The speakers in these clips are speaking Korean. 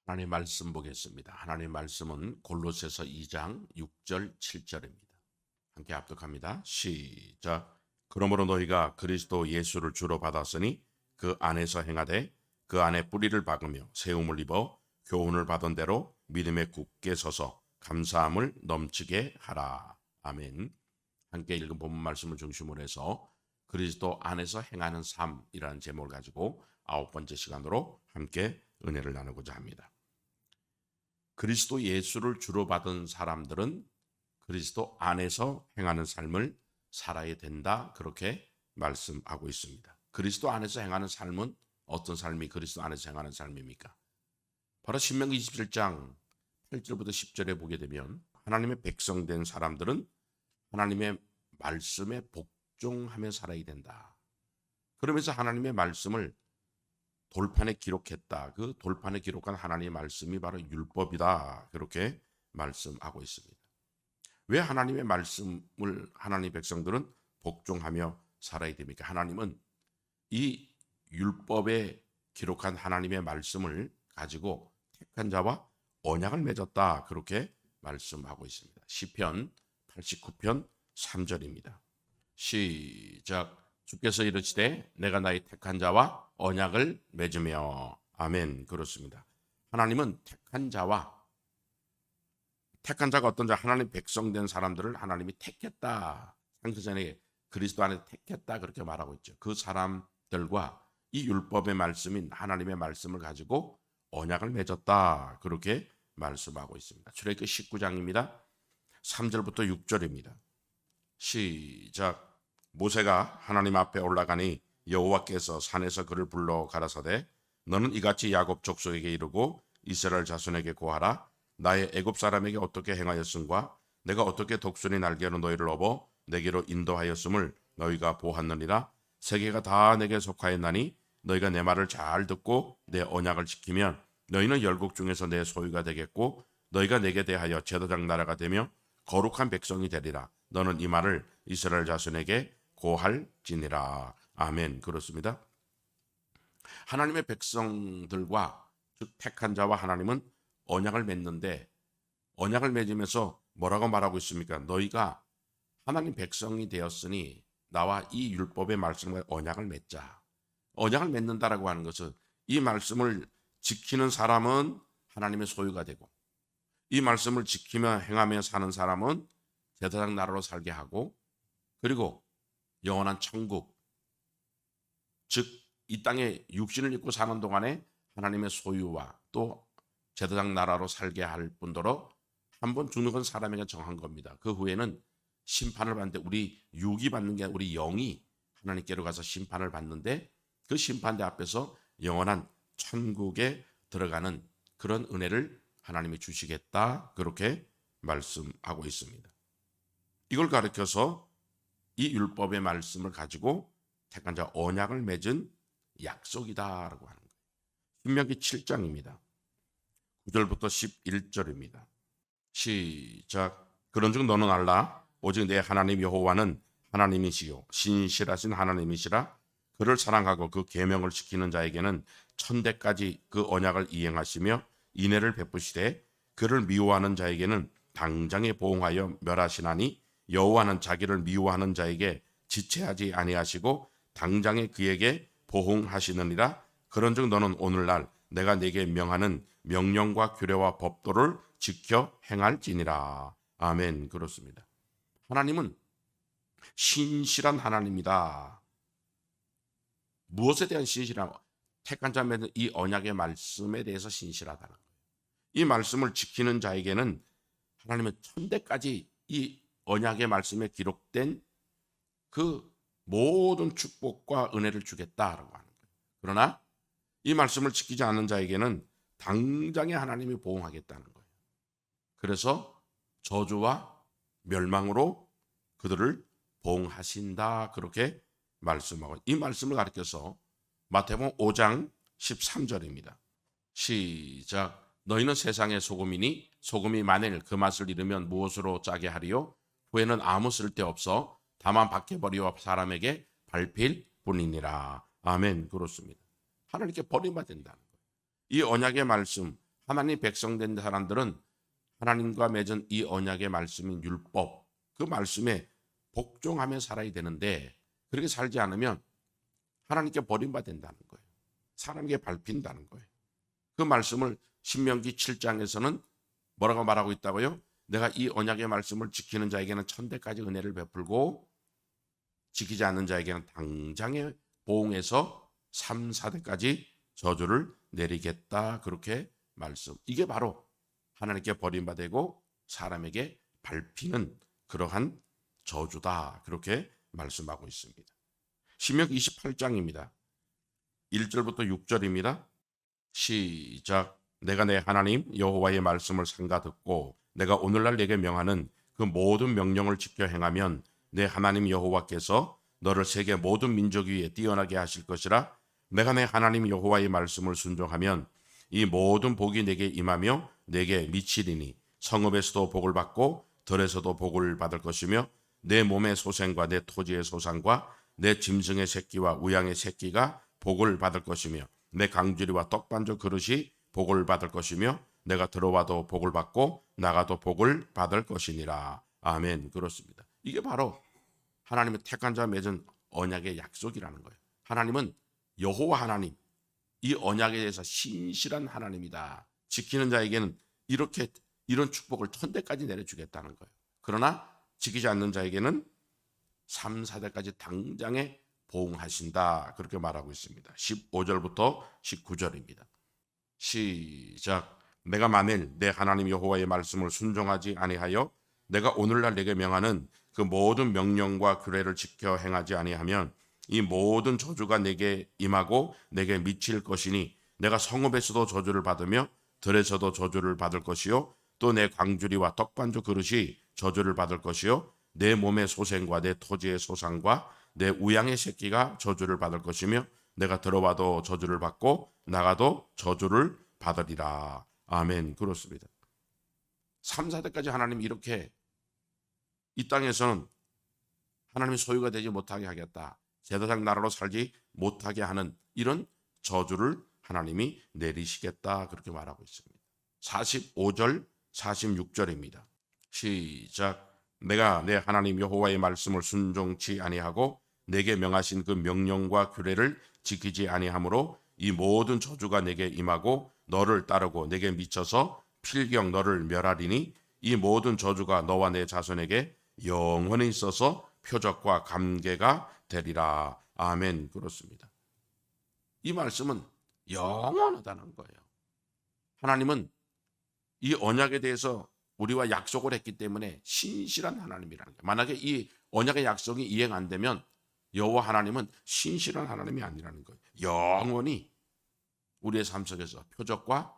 하나님 말씀 보겠습니다. 하나님 말씀은 골로새서 2장 6절 7절입니다. 함께 합독합니다. 시작. 그러므로 너희가 그리스도 예수를 주로 받았으니 그 안에서 행하되 그 안에 뿌리를 박으며 세움을 입어 교훈을 받은 대로 믿음에 굳게 서서 감사함을 넘치게 하라. 아멘. 함께 읽은 본문 말씀을 중심으로 해서 그리스도 안에서 행하는 삶이라는 제목을 가지고 9번째 시간으로 함께 은혜를 나누고자 합니다. 그리스도 예수를 주로 받은 사람들은 그리스도 안에서 행하는 삶을 살아야 된다, 그렇게 말씀하고 있습니다. 그리스도 안에서 행하는 삶은 어떤 삶이 그리스도 안에서 행하는 삶입니까? 바로 신명기 27장 8절부터 10절에 보게 되면 하나님의 백성된 사람들은 하나님의 말씀에 복종하며 살아야 된다. 그러면서 하나님의 말씀을 돌판에 기록했다. 그 돌판에 기록한 하나님의 말씀이 바로 율법이다, 그렇게 말씀하고 있습니다. 왜 하나님의 말씀을 하나님의 백성들은 복종하며 살아야 됩니까? 하나님은 이 율법에 기록한 하나님의 말씀을 가지고 택한 자와 언약을 맺었다, 그렇게 말씀하고 있습니다. 시편 89편 3절입니다. 시작. 주께서 이르시되 내가 나의 택한 자와 언약을 맺으며. 아멘. 그렇습니다. 하나님은 택한 자가 어떤 자, 하나님 백성된 사람들을 하나님이 택했다. 상세전에 그리스도 안에 택했다, 그렇게 말하고 있죠. 그 사람들과 이 율법의 말씀인 하나님의 말씀을 가지고 언약을 맺었다, 그렇게 말씀하고 있습니다. 출애굽기 19장입니다. 3절부터 6절입니다. 시작. 모세가 하나님 앞에 올라가니 여호와께서 산에서 그를 불러 가라사대 너는 이같이 야곱 족속에게 이르고 이스라엘 자손에게 고하라. 나의 애굽 사람에게 어떻게 행하였음과 내가 어떻게 독수리 날개로 너희를 업어 내게로 인도하였음을 너희가 보았느니라. 세계가 다 내게 속하였나니 너희가 내 말을 잘 듣고 내 언약을 지키면 너희는 열국 중에서 내 소유가 되겠고 너희가 내게 대하여 제사장 나라가 되며 거룩한 백성이 되리라. 너는 이 말을 이스라엘 자손에게 고할지니라. 아멘. 그렇습니다. 하나님의 백성들과 즉 택한 자와 하나님은 언약을 맺는데, 언약을 맺으면서 뭐라고 말하고 있습니까? 너희가 하나님 백성이 되었으니 나와 이 율법의 말씀과 언약을 맺자. 언약을 맺는다라고 하는 것은 이 말씀을 지키는 사람은 하나님의 소유가 되고 이 말씀을 지키며 행하며 사는 사람은 제사장 나라로 살게 하고, 그리고 영원한 천국, 즉 이 땅에 육신을 입고 사는 동안에 하나님의 소유와 또 제사장 나라로 살게 할 뿐더러 한 번 죽는 건 사람에게 정한 겁니다. 그 후에는 심판을 받는데 우리 육이 받는 게 아니라 우리 영이 하나님께로 가서 심판을 받는데 그 심판대 앞에서 영원한 천국에 들어가는 그런 은혜를 하나님이 주시겠다, 그렇게 말씀하고 있습니다. 이걸 가르쳐서 이 율법의 말씀을 가지고 택한 자 언약을 맺은 약속이다라고 하는 거예요. 신명기 7장입니다. 9절부터 11절입니다. 시작. 그런즉 너는 알라. 오직 내 하나님 여호와는 하나님이시요 신실하신 하나님이시라. 그를 사랑하고 그 계명을 지키는 자에게는 천대까지 그 언약을 이행하시며 인애를 베푸시되 그를 미워하는 자에게는 당장에 보응하여 멸하시나니 여호와는 자기를 미워하는 자에게 지체하지 아니하시고 당장에 그에게 보응하시느니라. 그런즉 너는 오늘날 내가 네게 명하는 명령과 규례와 법도를 지켜 행할지니라. 아멘. 그렇습니다. 하나님은 신실한 하나님이다. 무엇에 대한 신실함? 택한 자 맺은 이 언약의 말씀에 대해서 신실하다는 거예요. 이 말씀을 지키는 자에게는 하나님은 천대까지 이 언약의 말씀에 기록된 그 모든 축복과 은혜를 주겠다라고 하는 거예요. 그러나 이 말씀을 지키지 않는 자에게는 당장에 하나님이 보응하겠다는 거예요. 그래서 저주와 멸망으로 그들을 보응하신다, 그렇게 말씀하고, 이 말씀을 가르쳐서 마태복음 5장 13절입니다. 시작. 너희는 세상의 소금이니 소금이 만일 그 맛을 잃으면 무엇으로 짜게 하리요? 후에는 아무 쓸데없어 다만 밖에 버리와 사람에게 밟힐 뿐이니라. 아멘. 그렇습니다. 하나님께 버림받는다는 거예요. 이 언약의 말씀, 하나님 백성된 사람들은 하나님과 맺은 이 언약의 말씀인 율법, 그 말씀에 복종하며 살아야 되는데 그렇게 살지 않으면 하나님께 버림받는다는 거예요. 사람에게 밟힌다는 거예요. 그 말씀을 신명기 7장에서는 뭐라고 말하고 있다고요? 내가 이 언약의 말씀을 지키는 자에게는 천대까지 은혜를 베풀고 지키지 않는 자에게는 당장에 보응해서 3, 4대까지 저주를 내리겠다. 그렇게 말씀. 이게 바로 하나님께 버림받고 사람에게 밟히는 그러한 저주다. 그렇게 말씀하고 있습니다. 신명기 28장입니다. 1절부터 6절입니다. 시작. 내가 내 하나님 여호와의 말씀을 삼가 듣고 내가 오늘날 내게 명하는 그 모든 명령을 지켜 행하면 내 하나님 여호와께서 너를 세계 모든 민족 위에 뛰어나게 하실 것이라. 내가 내 하나님 여호와의 말씀을 순종하면 이 모든 복이 내게 임하며 내게 미치리니 성읍에서도 복을 받고 들에서도 복을 받을 것이며 내 몸의 소생과 내 토지의 소산과 내 짐승의 새끼와 우양의 새끼가 복을 받을 것이며 내 강주리와 떡반죽 그릇이 복을 받을 것이며 내가 들어와도 복을 받고 나가도 복을 받을 것이니라. 아멘. 그렇습니다. 이게 바로 하나님의 택한 자와 맺은 언약의 약속이라는 거예요. 하나님은 여호와 하나님, 이 언약에 대해서 신실한 하나님이다. 지키는 자에게는 이런 축복을 천대까지 내려주겠다는 거예요. 그러나 지키지 않는 자에게는 3, 4대까지 당장에 보응하신다. 그렇게 말하고 있습니다. 15절부터 19절입니다. 시작. 내가 만일 내 하나님 여호와의 말씀을 순종하지 아니하여 내가 오늘날 내게 명하는 그 모든 명령과 규례를 지켜 행하지 아니하면 이 모든 저주가 내게 임하고 내게 미칠 것이니 내가 성읍에서도 저주를 받으며 들에서도 저주를 받을 것이요 또 내 광주리와 떡반죽 그릇이 저주를 받을 것이요 내 몸의 소생과 내 토지의 소산과 내 우양의 새끼가 저주를 받을 것이며 내가 들어와도 저주를 받고 나가도 저주를 받으리라. 아멘. 그렇습니다. 3, 4대까지 하나님이 이렇게 이 땅에서는 하나님의 소유가 되지 못하게 하겠다. 제사장 나라로 살지 못하게 하는 이런 저주를 하나님이 내리시겠다. 그렇게 말하고 있습니다. 45절 46절입니다. 시작. 내가 내 하나님 여호와의 말씀을 순종치 아니하고 내게 명하신 그 명령과 규례를 지키지 아니하므로 이 모든 저주가 내게 임하고 너를 따르고 내게 미쳐서 필경 너를 멸하리니 이 모든 저주가 너와 내 자손에게 영원히 있어서 표적과 감개가 되리라. 아멘. 그렇습니다. 이 말씀은 영원하다는 거예요. 하나님은 이 언약에 대해서 우리와 약속을 했기 때문에 신실한 하나님이라는 거예요. 만약에 이 언약의 약속이 이행 안 되면 여호와 하나님은 신실한 하나님이 아니라는 거예요. 영원히 우리의 삶 속에서 표적과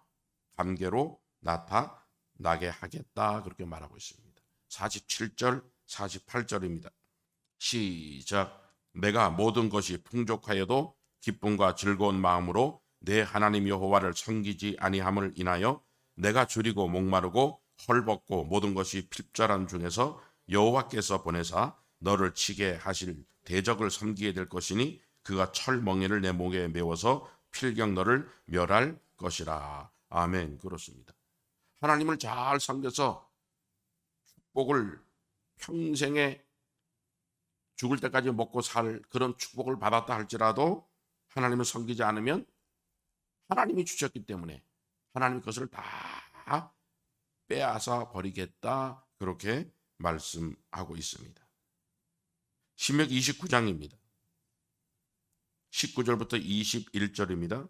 감개로 나타나게 하겠다. 그렇게 말하고 있습니다. 47절 48절입니다. 시작. 내가 모든 것이 풍족하여도 기쁨과 즐거운 마음으로 내 하나님 여호와를 섬기지 아니함을 인하여 내가 줄이고 목마르고 헐벗고 모든 것이 필절한 중에서 여호와께서 보내사 너를 치게 하실 대적을 섬기게 될 것이니 그가 철멍에를 내 목에 메워서 필경 너를 멸할 것이라. 아멘. 그렇습니다. 하나님을 잘 섬겨서 축복을 평생에 죽을 때까지 먹고 살 그런 축복을 받았다 할지라도 하나님을 섬기지 않으면 하나님이 주셨기 때문에 하나님이 그것을 다 빼앗아 버리겠다. 그렇게 말씀하고 있습니다. 신명기 29장입니다. 19절부터 21절입니다.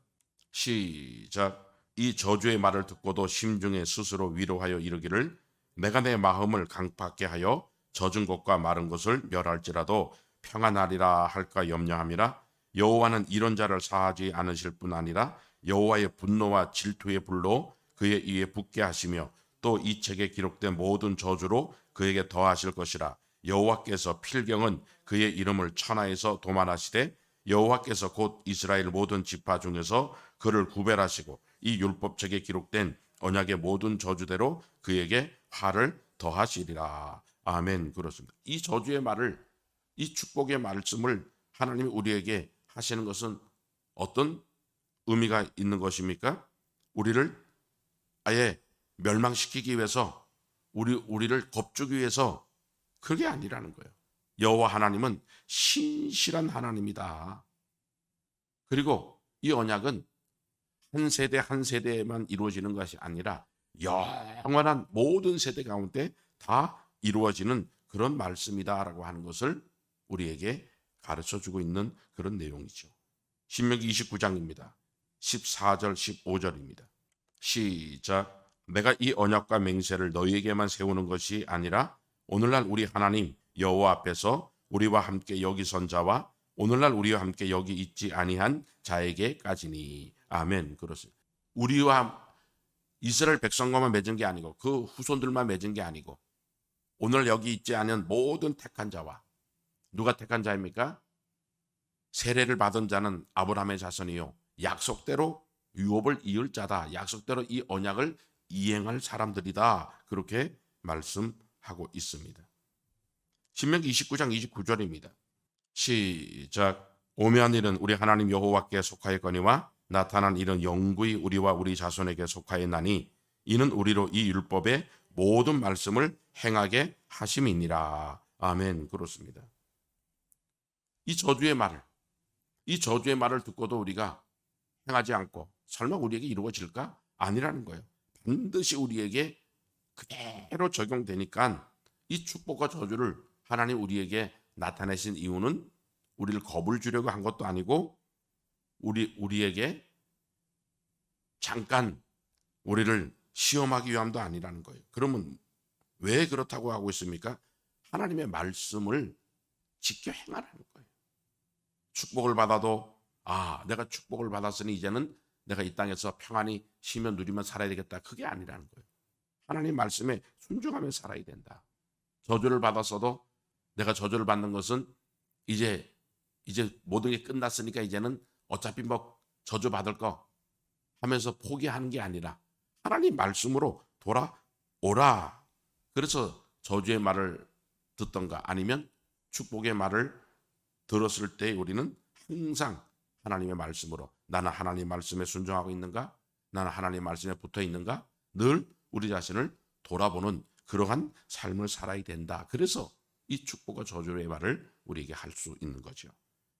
시작. 이 저주의 말을 듣고도 심중에 스스로 위로하여 이르기를 내가 내 마음을 강팍게 하여 젖은 것과 마른 것을 멸할지라도 평안하리라 할까 염려함이라. 여호와는 이런 자를 사하지 않으실 뿐 아니라 여호와의 분노와 질투의 불로 그의 이에 붙게 하시며 또 이 책에 기록된 모든 저주로 그에게 더하실 것이라. 여호와께서 필경은 그의 이름을 천하에서 도말하시되 여호와께서 곧 이스라엘 모든 지파 중에서 그를 구별하시고 이 율법책에 기록된 언약의 모든 저주대로 그에게 화를 더하시리라. 아멘. 그렇습니다. 이 저주의 말을, 이 축복의 말씀을 하나님이 우리에게 하시는 것은 어떤 의미가 있는 것입니까? 우리를 아예 멸망시키기 위해서 우리를 겁주기 위해서 그게 아니라는 거예요. 여호와 하나님은 신실한 하나님이다. 그리고 이 언약은 한 세대 한 세대에만 이루어지는 것이 아니라 영원한 모든 세대 가운데 다 이루어지는 그런 말씀이다라고 하는 것을 우리에게 가르쳐주고 있는 그런 내용이죠. 신명기 29장입니다. 14절 15절입니다. 시작. 내가 이 언약과 맹세를 너희에게만 세우는 것이 아니라 오늘날 우리 하나님 여호와 앞에서 우리와 함께 여기 선 자와 오늘날 우리와 함께 여기 있지 아니한 자에게까지니. 아멘. 그렇습니다. 우리와 이스라엘 백성과만 맺은 게 아니고 그 후손들만 맺은 게 아니고 오늘 여기 있지 않은 모든 택한 자와, 누가 택한 자입니까? 세례를 받은 자는 아브라함의 자손이요 약속대로 유업을 이을 자다. 약속대로 이 언약을 이행할 사람들이다. 그렇게 말씀하고 있습니다. 신명기 29장 29절입니다. 시작. 오묘한 일은 우리 하나님 여호와께 속하였거니와 나타난 일은 영구히 우리와 우리 자손에게 속하였나니 이는 우리로 이 율법의 모든 말씀을 행하게 하심이니라. 아멘. 그렇습니다. 이 저주의 말을 듣고도 우리가 행하지 않고 설마 우리에게 이루어질까? 아니라는 거예요. 반드시 우리에게 그대로 적용되니까 이 축복과 저주를 하나님 우리에게 나타내신 이유는 우리를 겁을 주려고 한 것도 아니고 우리에게 잠깐 우리를 시험하기 위함도 아니라는 거예요. 그러면 왜 그렇다고 하고 있습니까? 하나님의 말씀을 지켜 행하라는 거예요. 축복을 받아도 내가 축복을 받았으니 이제는 내가 이 땅에서 평안히 쉬며 누리며 살아야 되겠다. 그게 아니라는 거예요. 하나님 말씀에 순종하며 살아야 된다. 저주를 받았어도 내가 저주를 받는 것은 이제 모든 게 끝났으니까 이제는 어차피 뭐 저주 받을 거 하면서 포기하는 게 아니라 하나님 말씀으로 돌아오라. 그래서 저주의 말을 듣던가 아니면 축복의 말을 들었을 때 우리는 항상 하나님의 말씀으로 나는 하나님 말씀에 순종하고 있는가? 나는 하나님 말씀에 붙어 있는가? 늘 우리 자신을 돌아보는 그러한 삶을 살아야 된다. 그래서 이 축복과 저주의 말을 우리에게 할 수 있는 거죠.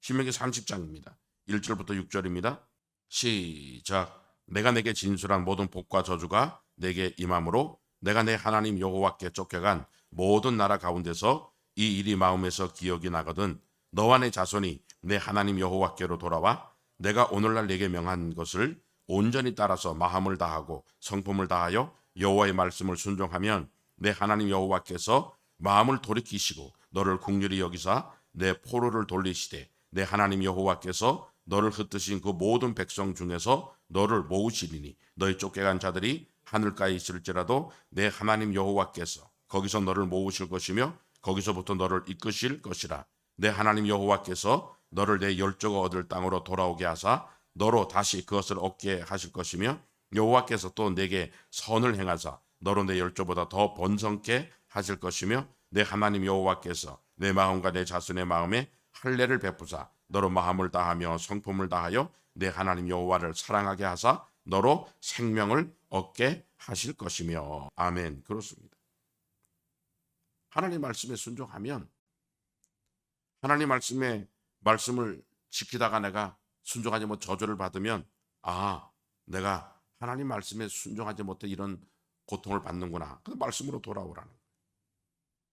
신명기 30장입니다. 1절부터 6절입니다. 시작. 내가 내게 진술한 모든 복과 저주가 내게 임함으로 내가 내 하나님 여호와께 쫓겨간 모든 나라 가운데서 이 일이 마음에서 기억이 나거든 너와 내 자손이 내 하나님 여호와께로 돌아와 내가 오늘날 내게 명한 것을 온전히 따라서 마음을 다하고 성품을 다하여 여호와의 말씀을 순종하면 내 하나님 여호와께서 마음을 돌이키시고 너를 긍휼히 여기사 내 포로를 돌리시되 내 하나님 여호와께서 너를 흩으신 그 모든 백성 중에서 너를 모으시리니 너희 쫓겨간 자들이 하늘가에 있을지라도 내 하나님 여호와께서 거기서 너를 모으실 것이며 거기서부터 너를 이끄실 것이라. 내 하나님 여호와께서 너를 내 열조가 얻을 땅으로 돌아오게 하사 너로 다시 그것을 얻게 하실 것이며 여호와께서 또 내게 선을 행하사 너로 내 열조보다 더 번성케 하실 것이며 내 하나님 여호와께서 내 마음과 내 자손의 마음에 할례를 베푸사 너로 마음을 다하며 성품을 다하여 내 하나님 여호와를 사랑하게 하사 너로 생명을 얻게 하실 것이며. 아멘. 그렇습니다. 하나님 말씀에 순종하면 하나님 말씀을 지키다가 내가 순종하지 못 저주를 받으면 내가 하나님 말씀에 순종하지 못해 이런 고통을 받는구나. 그 말씀으로 돌아오라는 거예요.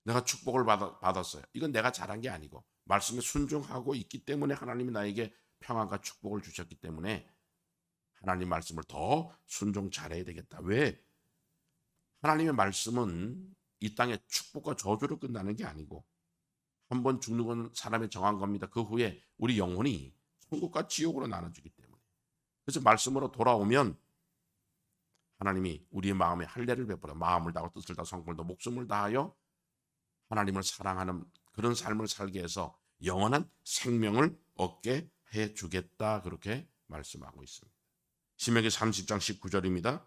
내가 축복을 받았어요. 이건 내가 잘한 게 아니고 말씀에 순종하고 있기 때문에 하나님이 나에게 평안과 축복을 주셨기 때문에 하나님 말씀을 더 순종 잘해야 되겠다. 왜? 하나님의 말씀은 이 땅에 축복과 저주로 끝나는 게 아니고 한번 죽는 건 사람의 정한 겁니다. 그 후에 우리 영혼이 천국과 지옥으로 나눠지기 때문에. 그래서 말씀으로 돌아오면 하나님이 우리의 마음에 할례를 베풀어 마음을 다하고 뜻을 다하고 성품을 다하고 목숨을 다하여 하나님을 사랑하는 그런 삶을 살게 해서 영원한 생명을 얻게 해주겠다. 그렇게 말씀하고 있습니다. 신명기 30장 19절입니다.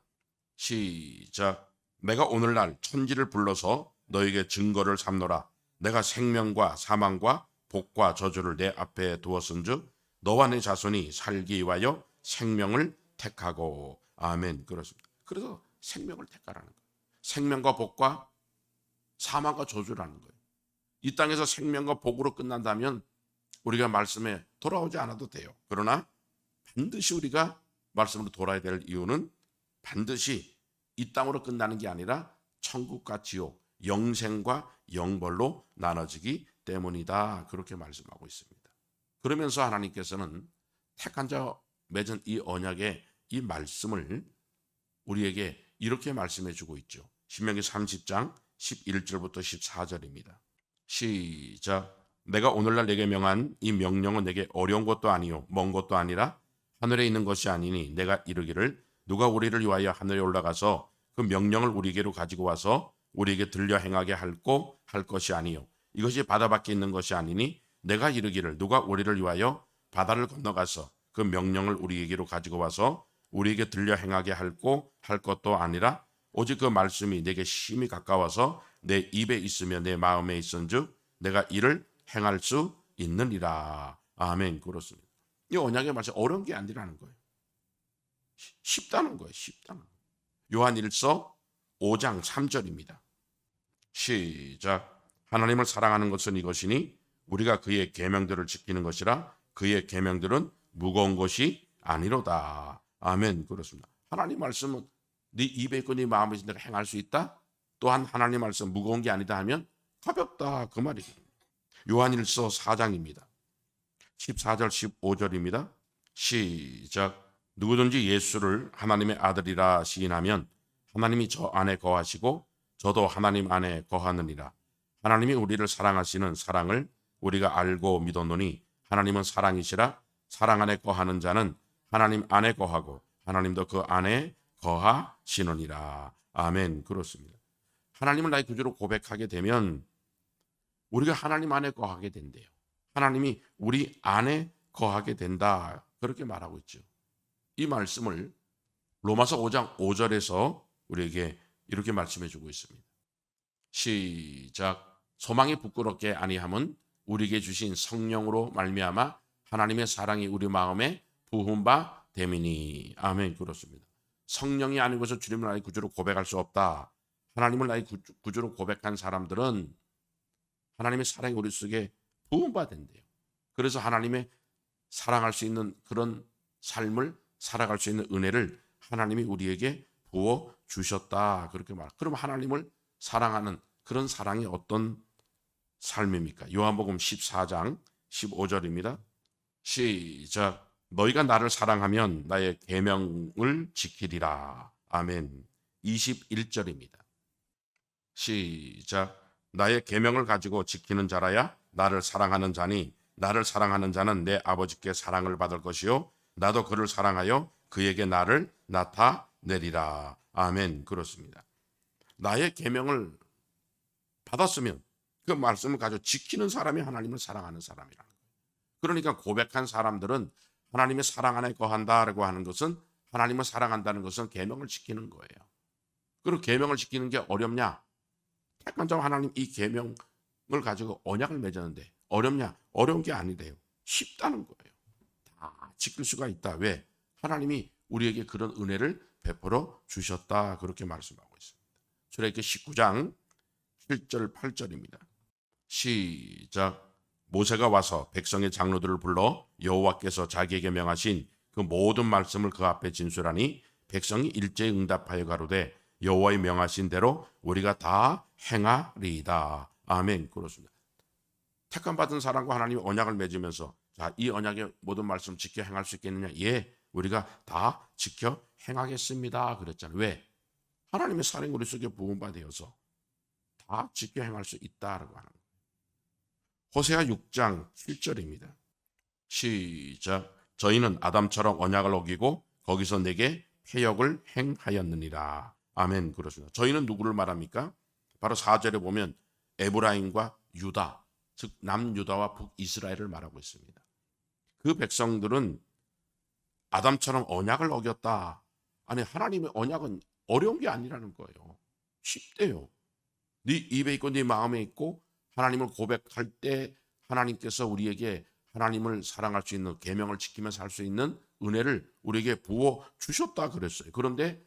시작. 내가 오늘날 천지를 불러서 너에게 증거를 삼노라. 내가 생명과 사망과 복과 저주를 내 앞에 두었은즉 너와 내 자손이 살기 위하여 생명을 택하고. 아멘. 그렇습니다. 그래서 생명을 택하라는 거예요. 생명과 복과 사망과 저주라는 거예요. 이 땅에서 생명과 복으로 끝난다면 우리가 말씀에 돌아오지 않아도 돼요. 그러나 반드시 우리가 말씀으로 돌아야 될 이유는 반드시 이 땅으로 끝나는 게 아니라 천국과 지옥, 영생과 영벌로 나눠지기 때문이다. 그렇게 말씀하고 있습니다. 그러면서 하나님께서는 택한 자 맺은 이 언약의 이 말씀을 우리에게 이렇게 말씀해 주고 있죠. 신명기 30장 11절부터 14절입니다. 시작. 내가 오늘날 내게 명한 이 명령은 내게 어려운 것도 아니요 먼 것도 아니라 하늘에 있는 것이 아니니 내가 이르기를 누가 우리를 위하여 하늘에 올라가서 그 명령을 우리에게로 가지고 와서 우리에게 들려 행하게 할고 할 것이 아니요 이것이 바다 밖에 있는 것이 아니니 내가 이르기를 누가 우리를 위하여 바다를 건너가서 그 명령을 우리에게로 가지고 와서 우리에게 들려 행하게 할고 할 것도 아니라 오직 그 말씀이 내게 심히 가까워서 내 입에 있으며 내 마음에 있은즉 내가 이를 행할 수 있느니라. 아멘. 그렇습니다. 이 언약의 말씀 어려운 게 아니라는 거예요. 쉽다는 거예요. 쉽다는 거예요. 요한일서 5장 3절입니다. 시작. 하나님을 사랑하는 것은 이것이니 우리가 그의 계명들을 지키는 것이라 그의 계명들은 무거운 것이 아니로다. 아멘. 그렇습니다. 하나님 말씀은 네 입에 있고 네 마음에 있는 내가 행할 수 있다. 또한 하나님 말씀 무거운 게 아니다 하면 가볍다 그 말이에요. 요한일서 4장입니다. 14절 15절입니다. 시작. 누구든지 예수를 하나님의 아들이라 시인하면 하나님이 저 안에 거하시고 저도 하나님 안에 거하느니라. 하나님이 우리를 사랑하시는 사랑을 우리가 알고 믿었노니 하나님은 사랑이시라. 사랑 안에 거하는 자는 하나님 안에 거하고 하나님도 그 안에 거하시느니라. 아멘. 그렇습니다. 하나님을 나의 구주로 고백하게 되면 우리가 하나님 안에 거하게 된대요. 하나님이 우리 안에 거하게 된다. 그렇게 말하고 있죠. 이 말씀을 로마서 5장 5절에서 우리에게 이렇게 말씀해 주고 있습니다. 시작. 소망이 부끄럽게 아니함은 우리에게 주신 성령으로 말미암아 하나님의 사랑이 우리 마음에 부은 바 됨이니. 아멘. 그렇습니다. 성령이 아니고서 주님을 나의 구주로 고백할 수 없다. 하나님을 나의 구주로 고백한 사람들은 하나님의 사랑이 우리 속에 부은 바 된대요. 그래서 하나님의 사랑할 수 있는 그런 삶을 살아갈 수 있는 은혜를 하나님이 우리에게 부어 주셨다. 그렇게 말. 그럼 하나님을 사랑하는 그런 사랑이 어떤 삶입니까? 요한복음 14장 15절입니다. 시작. 너희가 나를 사랑하면 나의 계명을 지키리라. 아멘. 21절입니다. 시작. 나의 계명을 가지고 지키는 자라야 나를 사랑하는 자니 나를 사랑하는 자는 내 아버지께 사랑을 받을 것이요 나도 그를 사랑하여 그에게 나를 나타내리라. 아멘. 그렇습니다. 나의 계명을 받았으면 그 말씀을 가지고 지키는 사람이 하나님을 사랑하는 사람이라는 거예요. 그러니까 고백한 사람들은 하나님의 사랑 안에 거한다라고 하는 것은 하나님을 사랑한다는 것은 계명을 지키는 거예요. 그리고 계명을 지키는 게 어렵냐? 택한 자 하나님 이 계명을 가지고 언약을 맺었는데 어렵냐? 어려운 게 아니래요. 쉽다는 거예요. 다 지킬 수가 있다. 왜? 하나님이 우리에게 그런 은혜를 베풀어 주셨다. 그렇게 말씀하고 있습니다. 출애굽기 19장 7절 8절입니다. 시작. 모세가 와서 백성의 장로들을 불러 여호와께서 자기에게 명하신 그 모든 말씀을 그 앞에 진술하니 백성이 일제히 응답하여 가로되 여호와의 명하신 대로 우리가 다 행하리이다. 아멘. 그렇습니다. 택함 받은 사람과 하나님이 언약을 맺으면서 자, 이 언약의 모든 말씀 지켜 행할 수 있겠느냐? 예, 우리가 다 지켜 행하겠습니다. 그랬잖아요. 왜? 하나님의 사랑이 우리 속에 부음받아서 다 지켜 행할 수 있다라고 하는 거예요. 호세아 6장 7절입니다. 시작. 저희는 아담처럼 언약을 어기고 거기서 내게 패역을 행하였느니라. 아멘. 그렇습니다. 저희는 누구를 말합니까? 바로 4절에 보면 에브라임과 유다, 즉 남유다와 북이스라엘을 말하고 있습니다. 그 백성들은 아담처럼 언약을 어겼다. 아니 하나님의 언약은 어려운 게 아니라는 거예요. 쉽대요. 네 입에 있고 네 마음에 있고 하나님을 고백할 때 하나님께서 우리에게 하나님을 사랑할 수 있는 계명을 지키면서 살 수 있는 은혜를 우리에게 부어 주셨다 그랬어요. 그런데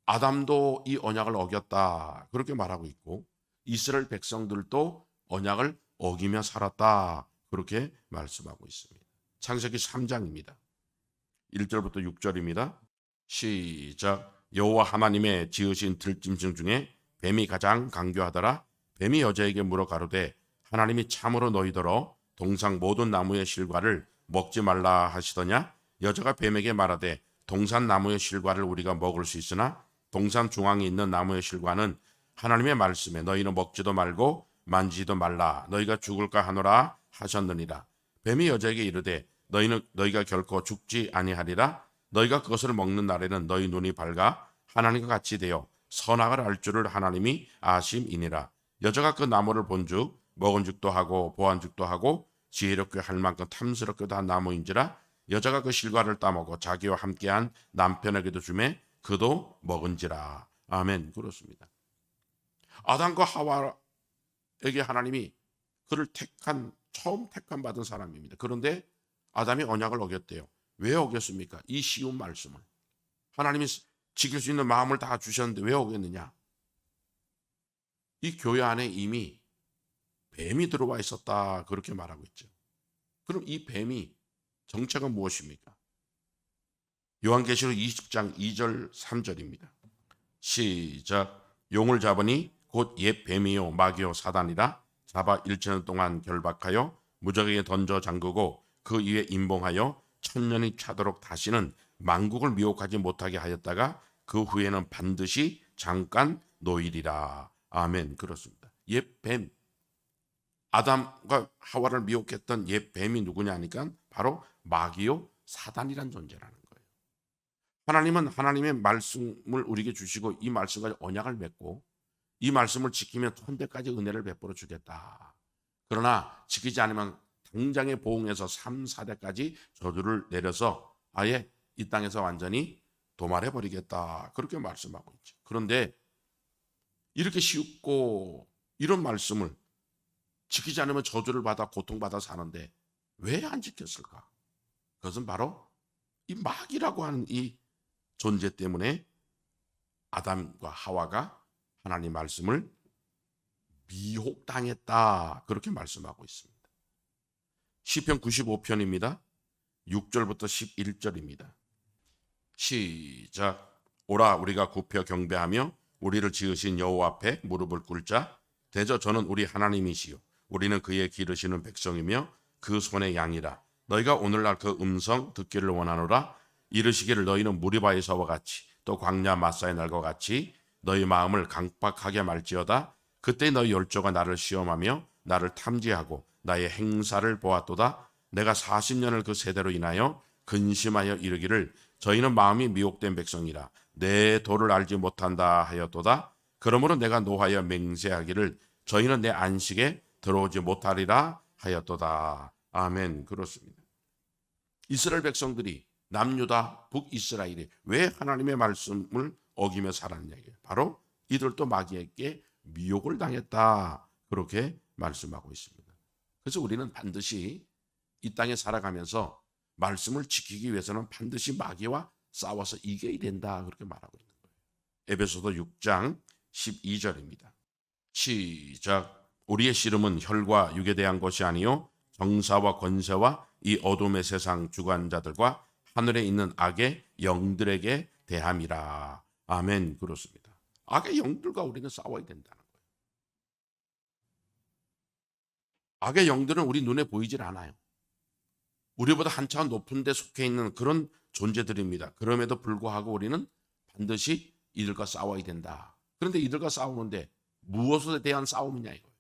아담도 이 언약을 어겼다 그렇게 말하고 있고 이스라엘 백성들도 언약을 어기며 살았다 그렇게 말씀하고 있습니다. 창세기 3장입니다. 1절부터 6절입니다. 시작. 여호와 하나님의 지으신 들짐승 중에 뱀이 가장 강교하더라. 뱀이 여자에게 물어 가로되 하나님이 참으로 너희더러 동상 모든 나무의 실과를 먹지 말라 하시더냐. 여자가 뱀에게 말하되 동산 나무의 실과를 우리가 먹을 수 있으나 동산 중앙에 있는 나무의 실과는 하나님의 말씀에 너희는 먹지도 말고 만지지도 말라 너희가 죽을까 하노라 하셨느니라. 뱀이 여자에게 이르되 너희가 결코 죽지 아니하리라. 너희가 그것을 먹는 날에는 너희 눈이 밝아 하나님과 같이 되어 선악을 알 줄을 하나님이 아심이니라. 여자가 그 나무를 본즉 먹은죽도 하고 보안죽도 하고 지혜롭게 할 만큼 탐스럽게도 한 나무인지라. 여자가 그 실과를 따먹어 자기와 함께한 남편에게도 주매 그도 먹은지라. 아멘. 그렇습니다. 아담과 하와에게 하나님이 그를 처음 택한 받은 사람입니다. 그런데 아담이 언약을 어겼대요. 왜 어겼습니까? 이 쉬운 말씀을. 하나님이 지킬 수 있는 마음을 다 주셨는데 왜 어겼느냐? 이 교회 안에 이미 뱀이 들어와 있었다 그렇게 말하고 있죠. 그럼 이 뱀이 정체가 무엇입니까? 요한계시록 20장 2절 3절입니다. 시작. 용을 잡으니 곧 옛 뱀이요 마귀요 사단이라. 잡아 1천년 동안 결박하여 무적에게 던져 잠그고 그 위에 임봉하여 천년이 차도록 다시는 만국을 미혹하지 못하게 하였다가 그 후에는 반드시 잠깐 노일이라. 아멘. 그렇습니다. 옛 뱀, 아담과 하와를 미혹했던 옛 뱀이 누구냐 하니까 바로 마귀요 사단이란 존재라는 거예요. 하나님은 하나님의 말씀을 우리에게 주시고 이 말씀까지 언약을 맺고 이 말씀을 지키면 천대까지 은혜를 베풀어 주겠다. 그러나 지키지 않으면 당장의 보응에서 3, 4대까지 저주를 내려서 아예 이 땅에서 완전히 도말해 버리겠다. 그렇게 말씀하고 있죠. 그런데 이렇게 쉽고 이런 말씀을 지키지 않으면 저주를 받아 고통받아 사는데 왜 안 지켰을까? 그것은 바로 이 마귀라고 하는 이 존재 때문에 아담과 하와가 하나님 말씀을 미혹당했다. 그렇게 말씀하고 있습니다. 시편 95편입니다. 6절부터 11절입니다. 시작. 오라 우리가 굽혀 경배하며 우리를 지으신 여호와 앞에 무릎을 꿇자. 대저 저는 우리 하나님이시요 우리는 그의 기르시는 백성이며 그 손의 양이라. 너희가 오늘날 그 음성 듣기를 원하노라. 이르시기를 너희는 무리바에서와 같이 또 광야 마사의 날과 같이 너희 마음을 강박하게 말지어다. 그때 너희 열조가 나를 시험하며 나를 탐지하고 나의 행사를 보았도다. 내가 40년을 그 세대로 인하여 근심하여 이르기를 저희는 마음이 미혹된 백성이라 내 도를 알지 못한다 하였도다. 그러므로 내가 노하여 맹세하기를 저희는 내 안식에 들어오지 못하리라 하였도다. 아멘. 그렇습니다. 이스라엘 백성들이 남유다 북이스라엘이 왜 하나님의 말씀을 어기며 살았느냐. 바로 이들도 마귀에게 미혹을 당했다. 그렇게 말씀하고 있습니다. 그래서 우리는 반드시 이 땅에 살아가면서 말씀을 지키기 위해서는 반드시 마귀와 싸워서 이겨야 된다. 그렇게 말하고 있는 거예요. 에베소서 6장 12절입니다. 시작. 우리의 씨름은 혈과 육에 대한 것이 아니요 정사와 권세와 이 어둠의 세상 주관자들과 하늘에 있는 악의 영들에게 대함이라. 아멘. 그렇습니다. 악의 영들과 우리는 싸워야 된다는 거예요. 악의 영들은 우리 눈에 보이질 않아요. 우리보다 한 차원 높은 데 속해 있는 그런 존재들입니다. 그럼에도 불구하고 우리는 반드시 이들과 싸워야 된다. 그런데 이들과 싸우는데 무엇에 대한 싸움이냐 이거예요.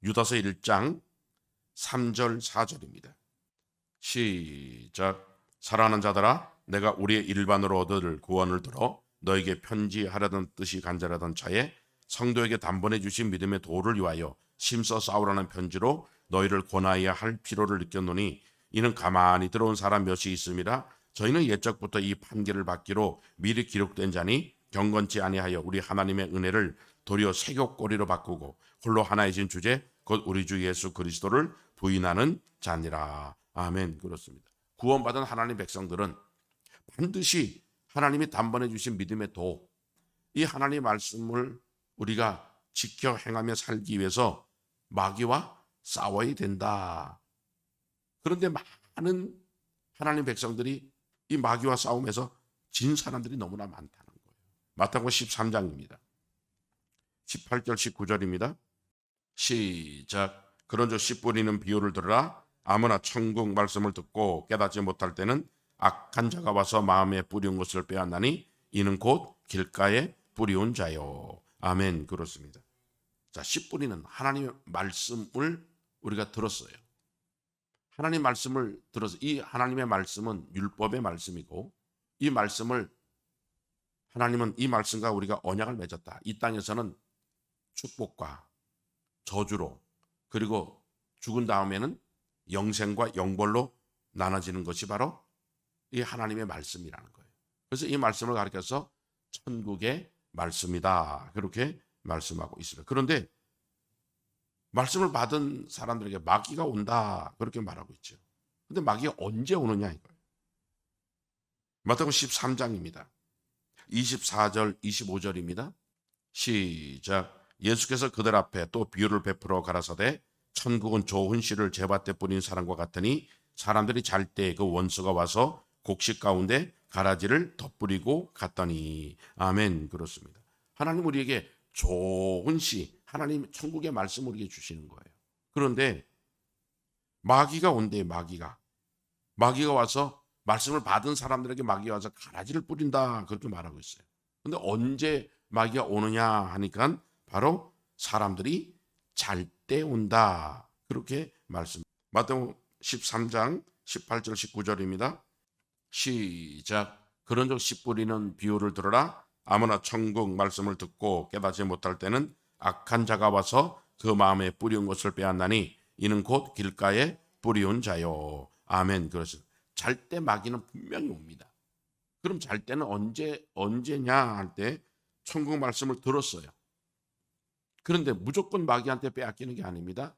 유다서 1장 3절 4절입니다. 시작. 사랑하는 자들아 내가 우리의 일반으로 얻을 구원을 들어 너에게 편지하려던 뜻이 간절하던 차에 성도에게 단번에 주신 믿음의 도를 위하여 심써 싸우라는 편지로 너희를 권하여야 할 필요를 느꼈노니 이는 가만히 들어온 사람 몇이 있음이라. 저희는 옛적부터 이 판결을 받기로 미리 기록된 자니 경건치 아니하여 우리 하나님의 은혜를 도리어 세교꼬리로 바꾸고 홀로 하나이신 주제 곧 우리 주 예수 그리스도를 부인하는 자니라. 아멘. 그렇습니다. 구원받은 하나님 백성들은 반드시 하나님이 단번에 주신 믿음의 도, 이 하나님의 말씀을 우리가 지켜 행하며 살기 위해서 마귀와 싸워야 된다. 그런데 많은 하나님 백성들이 이 마귀와 싸움에서 진 사람들이 너무나 많다는 거예요. 마태복음 13장입니다. 18절 19절입니다. 시작. 그런즉 씨 뿌리는 비유를 들으라. 아무나 천국 말씀을 듣고 깨닫지 못할 때는 악한 자가 와서 마음에 뿌리운 것을 빼앗나니 이는 곧 길가에 뿌리온 자요. 아멘. 그렇습니다. 자, 씨 뿌리는 하나님의 말씀을 우리가 들었어요. 하나님 말씀을 들어서 이 하나님의 말씀은 율법의 말씀이고 이 말씀을 하나님은 이 말씀과 우리가 언약을 맺었다. 이 땅에서는 축복과 저주로 그리고 죽은 다음에는 영생과 영벌로 나눠지는 것이 바로 이 하나님의 말씀이라는 거예요. 그래서 이 말씀을 가르쳐서 천국의 말씀이다. 그렇게 말씀하고 있습니다. 그런데 말씀을 받은 사람들에게 마귀가 온다. 그렇게 말하고 있죠. 근데 마귀가 언제 오느냐 이거예요. 마태복음 13장입니다. 24절 25절입니다. 시작. 예수께서 그들 앞에 또 비유를 베풀어 가라사대 천국은 좋은 씨를 제밭에 뿌린 사람과 같으니 사람들이 잘 때 그 원수가 와서 곡식 가운데 가라지를 덧뿌리고 갔더니 아멘. 그렇습니다. 하나님 우리에게 좋은 씨, 하나님 천국의 말씀 우리에게 주시는 거예요. 그런데 마귀가 온대. 마귀가 와서 말씀을 받은 사람들에게 마귀가 와서 가라지를 뿌린다. 그렇게 말하고 있어요. 근데 언제 마귀가 오느냐 하니까 바로 사람들이 잘 때 온다. 그렇게 말씀. 마태복음 13장 18절 19절입니다. 시작. 그런즉 씨 뿌리는 비유를 들으라. 아무나 천국 말씀을 듣고 깨닫지 못할 때는 악한 자가 와서 그 마음에 뿌리운 것을 빼앗나니 이는 곧 길가에 뿌리온 자요. 아멘. 그렇습니다. 잘 때 마귀는 분명히 옵니다. 그럼 잘 때는 언제냐 할 때 천국 말씀을 들었어요. 그런데 무조건 마귀한테 빼앗기는 게 아닙니다.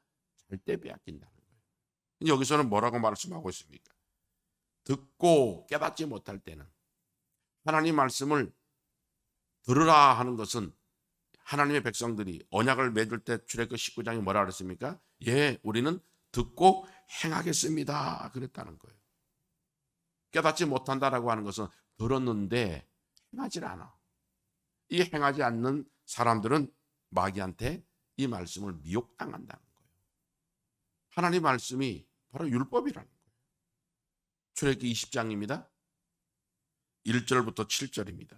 잘 때 빼앗긴다는 거예요. 여기서는 뭐라고 말씀하고 있습니까? 듣고 깨닫지 못할 때는 하나님 말씀을 들으라 하는 것은 하나님의 백성들이 언약을 맺을 때 출애굽 19장에 뭐라 그랬습니까? 예, 우리는 듣고 행하겠습니다. 그랬다는 거예요. 깨닫지 못한다라고 하는 것은 들었는데 행하지 않아. 이 행하지 않는 사람들은 마귀한테 이 말씀을 미혹당한다는 거예요. 하나님 말씀이 바로 율법이라는 거예요. 출애굽기 20장입니다. 1절부터 7절입니다.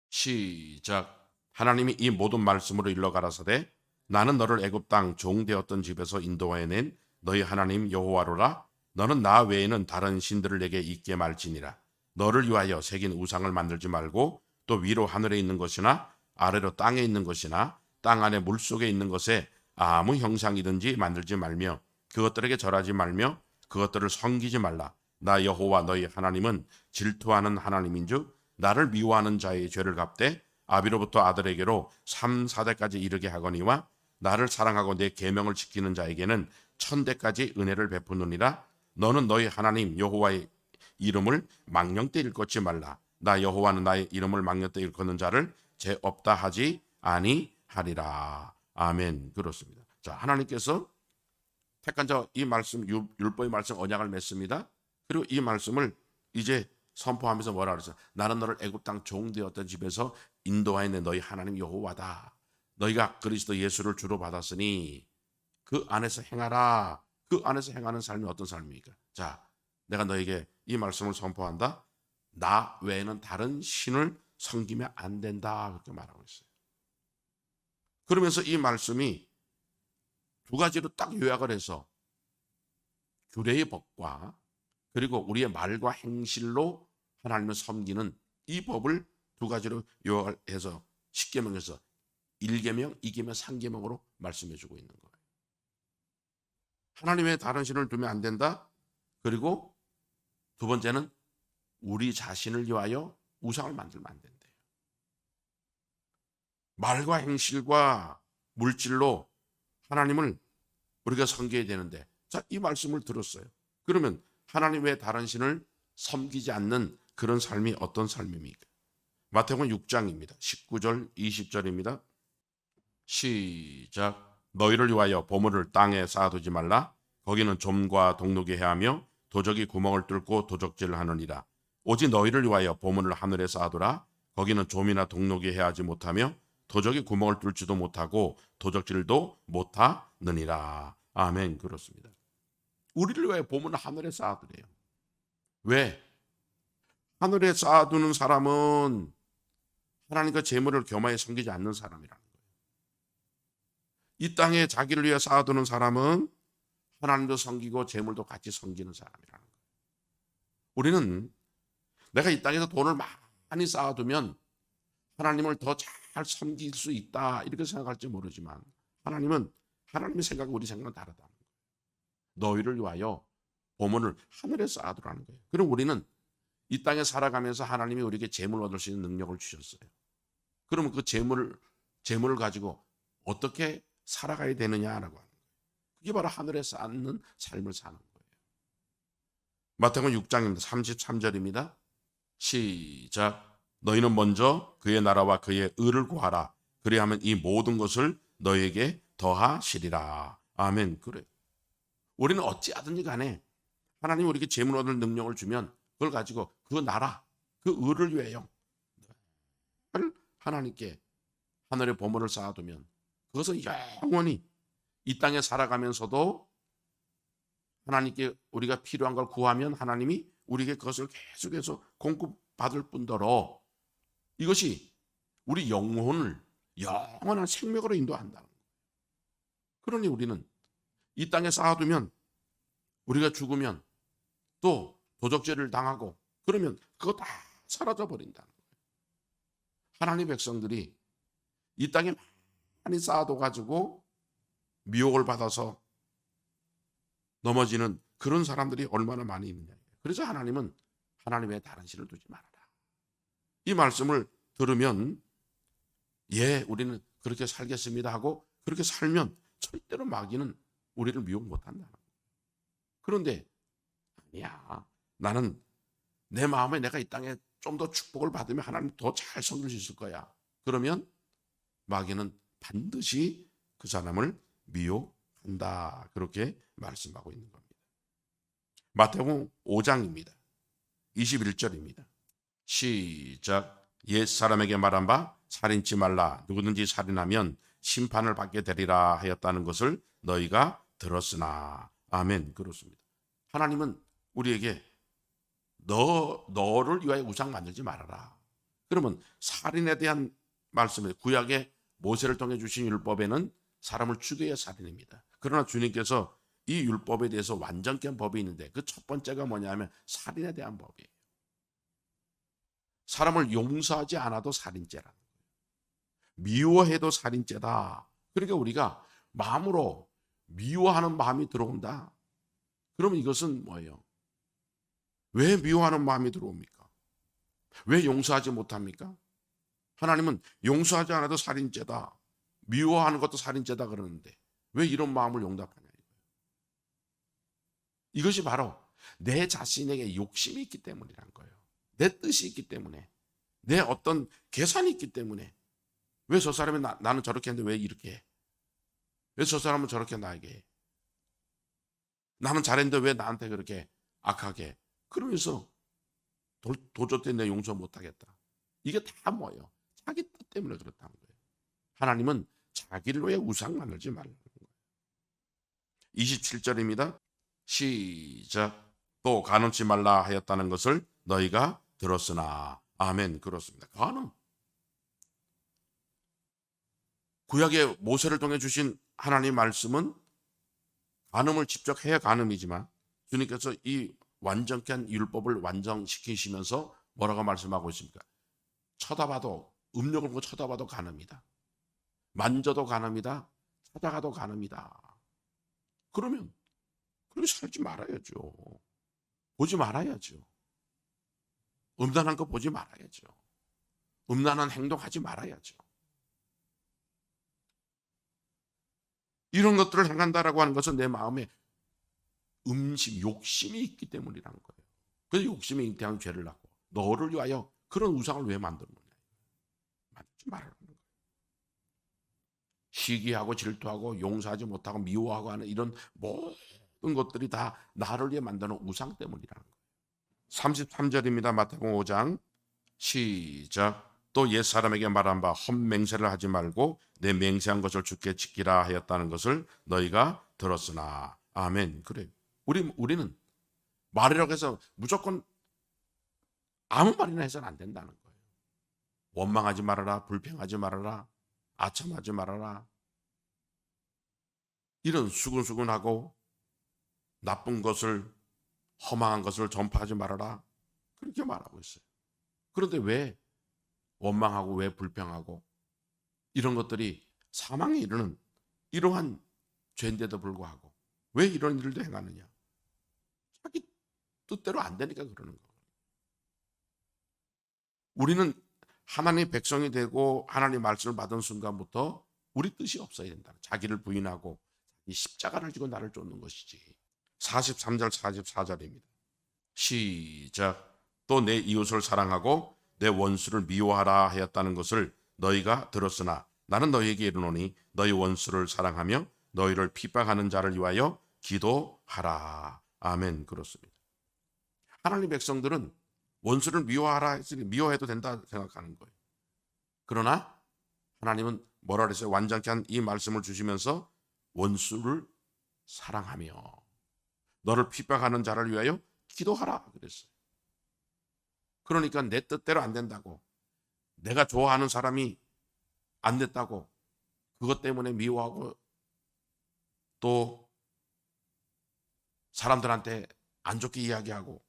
시작. 하나님이 이 모든 말씀으로 일러 가라사대 나는 너를 애굽 땅 종되었던 집에서 인도하여 낸 너희 하나님 여호와로라. 너는 나 외에는 다른 신들을 내게 있게 말지니라. 너를 위하여 새긴 우상을 만들지 말고 또 위로 하늘에 있는 것이나 아래로 땅에 있는 것이나 땅 안에 물속에 있는 것에 아무 형상이든지 만들지 말며 그것들에게 절하지 말며 그것들을 섬기지 말라. 나 여호와 너희 하나님은 질투하는 하나님인즉 나를 미워하는 자의 죄를 갚되 아비로부터 아들에게로 3, 4대까지 이르게 하거니와 나를 사랑하고 내 계명을 지키는 자에게는 1000대까지 은혜를 베푸느니라. 너는 너희 하나님 여호와의 이름을 망령때 일컫지 말라. 나 여호와는 나의 이름을 망령때 일컫는 자를 죄 없다 하지 아니하리라. 아멘. 그렇습니다. 자, 하나님께서 택한 자 이 말씀 율법의 말씀 언약을 맺습니다. 그리고 이 말씀을 이제 선포하면서 뭐라 그랬어요? 나는 너를 애굽 땅 종되었던 집에서 인도하여 낸 너희 하나님 여호와다. 너희가 그리스도 예수를 주로 받았으니 그 안에서 행하라. 그 안에서 행하는 삶이 어떤 삶입니까? 자, 내가 너에게 이 말씀을 선포한다. 나 외에는 다른 신을 섬기면 안 된다. 그렇게 말하고 있어요. 그러면서 이 말씀이 두 가지로 딱 요약을 해서 규례의 법과 그리고 우리의 말과 행실로 하나님을 섬기는 이 법을 두 가지로 요약해서 10계명에서 1계명, 2계명, 3계명으로 말씀해 주고 있는 거예요. 하나님 외에 다른 신을 두면 안 된다. 그리고 두 번째는 우리 자신을 위하여 우상을 만들면 안 된대요. 말과 행실과 물질로 하나님을 우리가 섬겨야 되는데, 자, 이 말씀을 들었어요. 그러면 하나님 외에 다른 신을 섬기지 않는 그런 삶이 어떤 삶입니까? 마태복음 6장입니다. 19절 20절입니다. 시작. 너희를 위하여 보물을 땅에 쌓아두지 말라. 거기는 좀과 동록이 해하며 도적이 구멍을 뚫고 도적질을 하느니라. 오직 너희를 위하여 보물을 하늘에 쌓아두라. 거기는 좀이나 동록이 해하지 못하며 도적이 구멍을 뚫지도 못하고 도적질도 못하느니라. 아멘. 그렇습니다. 우리를 위하여 보물을 하늘에 쌓아두래요. 왜? 하늘에 쌓아두는 사람은 하나님과 재물을 겸하여 섬기지 않는 사람이라는 거예요. 이 땅에 자기를 위해 쌓아두는 사람은 하나님도 섬기고 재물도 같이 섬기는 사람이라는 거예요. 우리는 내가 이 땅에서 돈을 많이 쌓아두면 하나님을 더 잘 섬길 수 있다 이렇게 생각할지 모르지만 하나님은 하나님의 생각과 우리 생각은 다르다는 거예요. 너희를 위하여 보물을 하늘에 쌓아두라는 거예요. 그럼 우리는 이 땅에 살아가면서 하나님이 우리에게 재물을 얻을 수 있는 능력을 주셨어요. 그러면 그 재물을 가지고 어떻게 살아가야 되느냐라고 하는 거예요. 그게 바로 하늘에 쌓는 삶을 사는 거예요. 마태복음 6장입니다. 33절입니다. 시작. 너희는 먼저 그의 나라와 그의 의를 구하라. 그리하면 이 모든 것을 너희에게 더하시리라. 아멘. 그래. 우리는 어찌하든지 간에 하나님이 우리에게 재물 얻을 능력을 주면 그걸 가지고 그 나라, 그 의를 위하여 하나님께 하늘의 보물을 쌓아두면 그것은 영원히 이 땅에 살아가면서도 하나님께 우리가 필요한 걸 구하면 하나님이 우리에게 그것을 계속해서 공급받을 뿐더러 이것이 우리 영혼을 영원한 생명으로 인도한다는 거예요. 그러니 우리는 이 땅에 쌓아두면 우리가 죽으면 또 도적질을 당하고 그러면 그거 다 사라져 버린다는 거예요. 하나님 백성들이 이 땅에 많이 쌓아둬가지고 미혹을 받아서 넘어지는 그런 사람들이 얼마나 많이 있느냐. 그래서 하나님은 하나님 외에 다른 신을 두지 말아라. 이 말씀을 들으면 우리는 그렇게 살겠습니다 하고 그렇게 살면 절대로 마귀는 우리를 미혹 못한다는 거예요. 그런데 아니야. 나는 내 마음에 내가 이 땅에 좀 더 축복을 받으면 하나님 더 잘 섬길 수 있을 거야. 그러면 마귀는 반드시 그 사람을 미혹한다. 그렇게 말씀하고 있는 겁니다. 마태복음 5장입니다. 21절입니다. 시작. 옛 사람에게 말한 바 살인치 말라. 누구든지 살인하면 심판을 받게 되리라 하였다는 것을 너희가 들었으나. 아멘. 그렇습니다. 하나님은 우리에게 너를 위하여 우상 만들지 말아라. 그러면 살인에 대한 말씀에 구약의 모세를 통해 주신 율법에는 사람을 죽여야 살인입니다. 그러나 주님께서 이 율법에 대해서 완전한 법이 있는데 그 첫 번째가 뭐냐면 살인에 대한 법이에요. 사람을 용서하지 않아도 살인죄라는 거예요. 미워해도 살인죄다. 그러니까 우리가 마음으로 미워하는 마음이 들어온다. 그러면 이것은 뭐예요? 왜 미워하는 마음이 들어옵니까? 왜 용서하지 못합니까? 하나님은 용서하지 않아도 살인죄다. 미워하는 것도 살인죄다 그러는데 왜 이런 마음을 용납하냐. 이것이 바로 내 자신에게 욕심이 있기 때문이란 거예요. 내 뜻이 있기 때문에, 내 어떤 계산이 있기 때문에 왜 저 사람이 나는 저렇게 했는데 왜 이렇게 해? 왜 저 사람은 저렇게 나에게 해? 나는 잘했는데 왜 나한테 그렇게 악하게 해? 그러면서 도저히 내 용서 못하겠다. 이게 다 뭐예요? 자기 뜻 때문에 그렇다는 거예요. 하나님은 자기를 위해 우상 만들지 말라는 거예요. 27절입니다. 시작. 또 간음치 말라 하였다는 것을 너희가 들었으나. 아멘. 그렇습니다. 간음. 구약의 모세를 통해 주신 하나님 말씀은 간음을 직접 해야 간음이지만 주님께서 이 완전한 율법을 완성시키시면서 뭐라고 말씀하고 있습니까? 쳐다봐도 음욕을 보고 쳐다봐도 간음이다. 만져도 간음이다. 찾아가도 간음이다. 그러면 그렇게 살지 말아야죠. 보지 말아야죠. 음란한 거 보지 말아야죠. 음란한 행동하지 말아야죠. 이런 것들을 행한다라고 하는 것은 내 마음에 욕심이 있기 때문이라는 거예요. 그래서 욕심에 잉태한 죄를 낳고 너를 위하여 그런 우상을 왜 만드는 거냐. 만들지 말라는 거예요. 시기하고 질투하고 용서하지 못하고 미워하고 하는 이런 모든 것들이 다 나를 위해 만드는 우상 때문이라는 거예요. 33절입니다. 마태복음 5장 시작. 또 옛사람에게 말한 바 헛맹세를 하지 말고 내 맹세한 것을 주께 지키라 하였다는 것을 너희가 들었으나. 아멘. 그래. 우리는 말이라고 해서 무조건 아무 말이나 해서는 안 된다는 거예요. 원망하지 말아라, 불평하지 말아라, 아첨하지 말아라. 이런 수근수근하고 나쁜 것을, 허망한 것을 전파하지 말아라. 그렇게 말하고 있어요. 그런데 왜 원망하고 왜 불평하고 이런 것들이 사망에 이르는 이러한 죄인데도 불구하고 왜 이런 일도 행하느냐? 자기 뜻대로 안 되니까 그러는 거예요. 우리는 하나님의 백성이 되고 하나님의 말씀을 받은 순간부터 우리 뜻이 없어야 된다. 자기를 부인하고 이 십자가를 지고 나를 쫓는 것이지. 43절 44절입니다. 시작. 또 내 이웃을 사랑하고 내 원수를 미워하라 하였다는 것을 너희가 들었으나 나는 너희에게 이르노니 너희 원수를 사랑하며 너희를 핍박하는 자를 위하여 기도하라. 아멘. 그렇습니다. 하나님 백성들은 원수를 미워하라 했으니 미워해도 된다 생각하는 거예요. 그러나 하나님은 뭐라 그랬어요? 완전케 한 이 말씀을 주시면서 원수를 사랑하며 너를 핍박하는 자를 위하여 기도하라 그랬어요. 그러니까 내 뜻대로 안 된다고, 내가 좋아하는 사람이 안 됐다고 그것 때문에 미워하고 또 사람들한테 안 좋게 이야기하고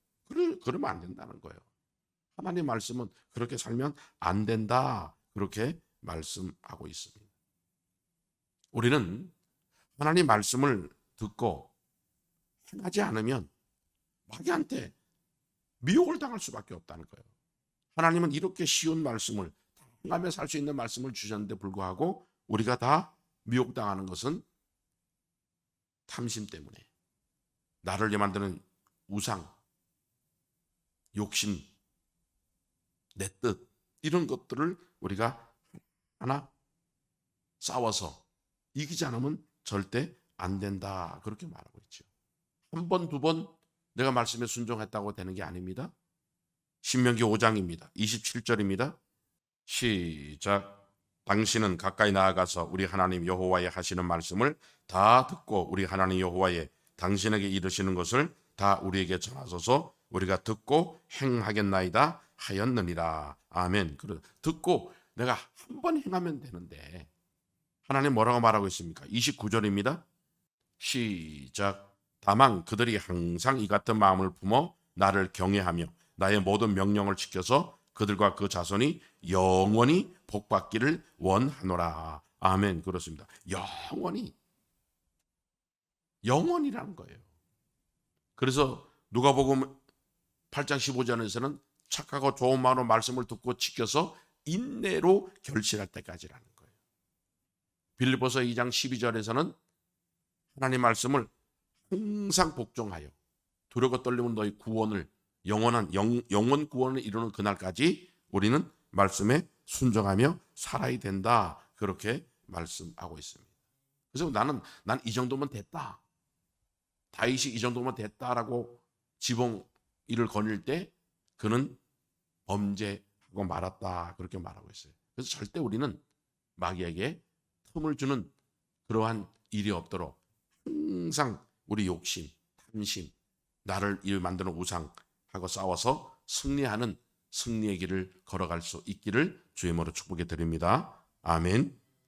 그러면 안 된다는 거예요. 하나님 말씀은 그렇게 살면 안 된다, 그렇게 말씀하고 있습니다. 우리는 하나님 말씀을 듣고 행하지 않으면 마귀한테 미혹을 당할 수밖에 없다는 거예요. 하나님은 이렇게 쉬운 말씀을, 행하며 살 수 있는 말씀을 주셨는데 불구하고 우리가 다 미혹당하는 것은 탐심 때문에, 나를 위해 만드는 우상, 욕심, 내 뜻, 이런 것들을 우리가 하나 싸워서 이기지 않으면 절대 안 된다, 그렇게 말하고 있죠. 한 번, 두 번 내가 말씀에 순종했다고 되는 게 아닙니다. 신명기 5장입니다. 27절입니다. 시작. 당신은 가까이 나아가서 우리 하나님 여호와의 하시는 말씀을 다 듣고 우리 하나님 여호와의 당신에게 이르시는 것을 다 우리에게 전하소서. 우리가 듣고 행하겠나이다 하였느니라. 아멘. 듣고 내가 한 번 행하면 되는데 하나님 뭐라고 말하고 있습니까? 29절입니다. 시작. 다만 그들이 항상 이 같은 마음을 품어 나를 경외하며 나의 모든 명령을 지켜서 그들과 그 자손이 영원히 복받기를 원하노라. 아멘. 그렇습니다. 영원이라는 거예요. 그래서 누가복음 8장 15절에서는 착하고 좋은 마음으로 말씀을 듣고 지켜서 인내로 결실할 때까지라는 거예요. 빌립보서 2장 12절에서는 하나님 말씀을 항상 복종하여 두려워 떨리면 너희 구원을, 영원 구원을 이루는 그날까지 우리는 말씀에 순종하며 살아야 된다, 그렇게 말씀하고 있습니다. 그래서 난 이 정도면 됐다, 다윗이 이 정도면 됐다라고 지붕 일을 거닐 때 그는 범죄하고 말았다, 그렇게 말하고 있어요. 그래서 절대 우리는 마귀에게 틈을 주는 그러한 일이 없도록 항상 우리 욕심, 탐심, 나를 일 만드는 우상하고 싸워서 승리하는 승리의 길을 걸어갈 수 있기를 주의 이름으로 축복해 드립니다. 아멘.